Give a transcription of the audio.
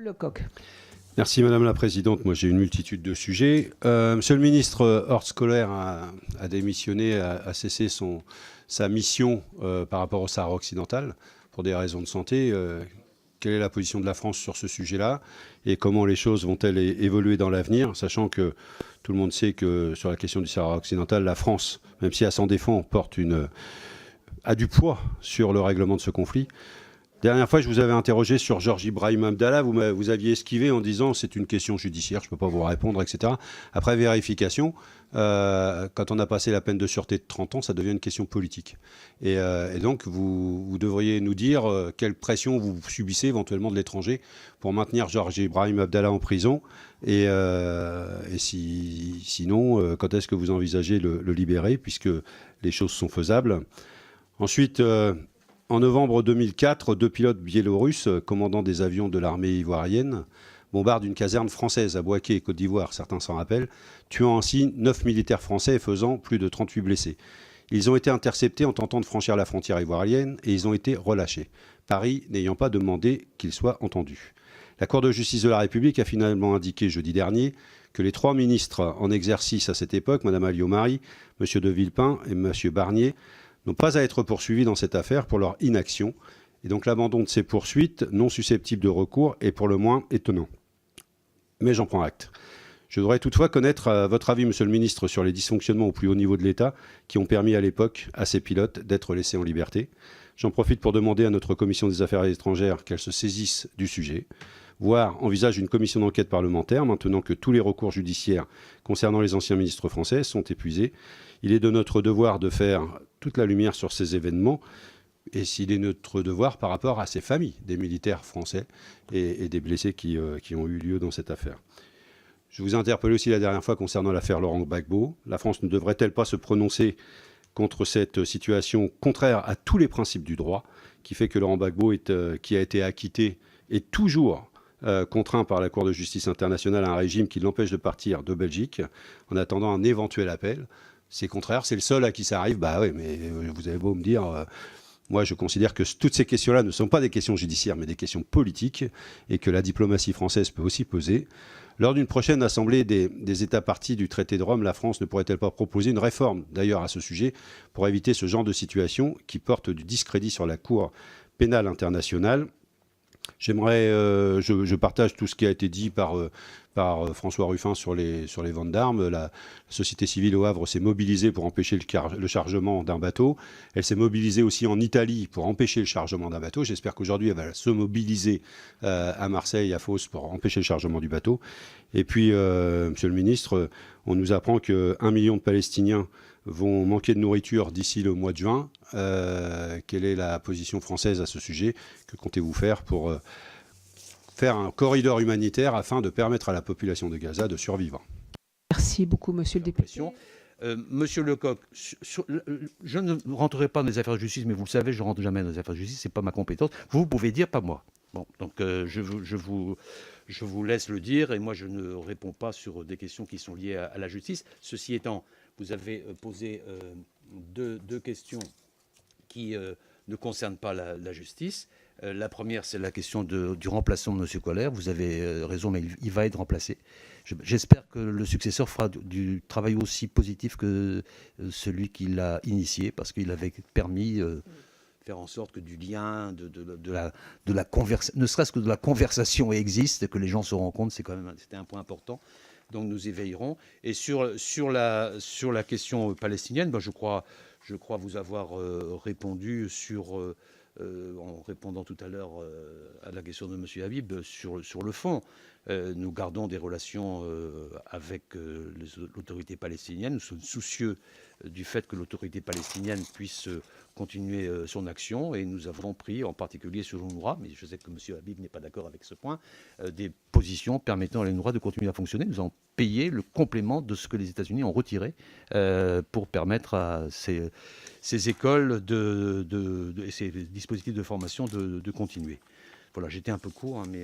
Lecoq. Merci Madame la Présidente. Moi j'ai une multitude de sujets. Monsieur le ministre, Horst Kohler a démissionné, a cessé sa mission par rapport au Sahara occidental pour des raisons de santé. Quelle est la position de la France sur ce sujet-là et comment les choses vont-elles évoluer dans l'avenir, sachant que tout le monde sait que sur la question du Sahara occidental, la France, même si elle s'en défend, a du poids sur le règlement de ce conflit. Dernière fois, je vous avais interrogé sur Georges Ibrahim Abdallah. Vous aviez esquivé en disant c'est une question judiciaire, je ne peux pas vous répondre, etc. Après vérification, quand on a passé la peine de sûreté de 30 ans, ça devient une question politique. Et donc, vous devriez nous dire quelle pression vous subissez éventuellement de l'étranger pour maintenir Georges Ibrahim Abdallah en prison. Sinon, quand est-ce que vous envisagez le libérer, puisque les choses sont faisables. Ensuite... En novembre 2004, 2 pilotes biélorusses, commandant des avions de l'armée ivoirienne, bombardent une caserne française à Bouaké, Côte d'Ivoire, certains s'en rappellent, tuant ainsi 9 militaires français et faisant plus de 38 blessés. Ils ont été interceptés en tentant de franchir la frontière ivoirienne et ils ont été relâchés, Paris n'ayant pas demandé qu'ils soient entendus. La Cour de justice de la République a finalement indiqué jeudi dernier que les 3 ministres en exercice à cette époque, Mme Alliot-Marie, M. de Villepin et M. Barnier, n'ont pas à être poursuivis dans cette affaire pour leur inaction. Et donc l'abandon de ces poursuites non susceptibles de recours est pour le moins étonnant. Mais j'en prends acte. Je voudrais toutefois connaître votre avis, Monsieur le Ministre, sur les dysfonctionnements au plus haut niveau de l'État qui ont permis à l'époque à ces pilotes d'être laissés en liberté. J'en profite pour demander à notre Commission des Affaires étrangères qu'elle se saisisse du sujet, voire envisage une commission d'enquête parlementaire maintenant que tous les recours judiciaires concernant les anciens ministres français sont épuisés. Il est de notre devoir de faire toute la lumière sur ces événements et s'il est notre devoir par rapport à ces familles des militaires français et des blessés qui ont eu lieu dans cette affaire. Je vous ai interpellé aussi la dernière fois concernant l'affaire Laurent Gbagbo. La France ne devrait-elle pas se prononcer contre cette situation contraire à tous les principes du droit qui fait que Laurent Gbagbo, qui a été acquitté, est toujours contraint par la Cour de justice internationale à un régime qui l'empêche de partir de Belgique en attendant un éventuel appel. C'est contraire, c'est le seul à qui ça arrive. Bah oui, mais vous avez beau me dire, moi je considère que toutes ces questions-là ne sont pas des questions judiciaires, mais des questions politiques, et que la diplomatie française peut aussi peser. Lors d'une prochaine assemblée des États parties du traité de Rome, la France ne pourrait-elle pas proposer une réforme, d'ailleurs à ce sujet, pour éviter ce genre de situation qui porte du discrédit sur la Cour pénale internationale? Je partage tout ce qui a été dit par François Ruffin sur les ventes d'armes. La société civile au Havre s'est mobilisée pour empêcher le chargement d'un bateau. Elle s'est mobilisée aussi en Italie pour empêcher le chargement d'un bateau. J'espère qu'aujourd'hui, elle va se mobiliser à Marseille, à Fos, pour empêcher le chargement du bateau. Et puis, Monsieur le Ministre, on nous apprend qu'1 million de Palestiniens vont manquer de nourriture d'ici le mois de juin. Quelle est la position française à ce sujet? Que comptez-vous faire pour faire un corridor humanitaire afin de permettre à la population de Gaza de survivre? Merci beaucoup, Monsieur le député. Monsieur Lecoq, je ne rentrerai pas dans les affaires de justice, mais vous le savez, je ne rentre jamais dans les affaires de justice, ce n'est pas ma compétence. Vous pouvez dire, pas moi. Bon, donc je vous laisse le dire, et moi je ne réponds pas sur des questions qui sont liées à la justice. Ceci étant, vous avez posé deux questions qui ne concernent pas la justice. La première, c'est la question du remplacement de M. Kohler. Vous avez raison, mais il va être remplacé. J'espère que le successeur fera du travail aussi positif que celui qui l'a initié, parce qu'il avait permis faire en sorte que du lien, de la conversation, ne serait-ce que de la conversation existe, que les gens se rencontrent, c'était un point important. Donc nous y veillerons. Et sur la question palestinienne, je crois vous avoir répondu en répondant tout à l'heure à la question de M. Habib sur le fond. Nous gardons des relations avec l'autorité palestinienne. Nous sommes soucieux du fait que l'autorité palestinienne puisse continuer son action, et nous avons pris, en particulier sur l'UNRWA, mais je sais que M. Habib n'est pas d'accord avec ce point, des positions permettant à l'UNRWA de continuer à fonctionner. Nous avons payé le complément de ce que les États-Unis ont retiré pour permettre à ces écoles et ces dispositifs de formation de continuer. Voilà, j'étais un peu court, mais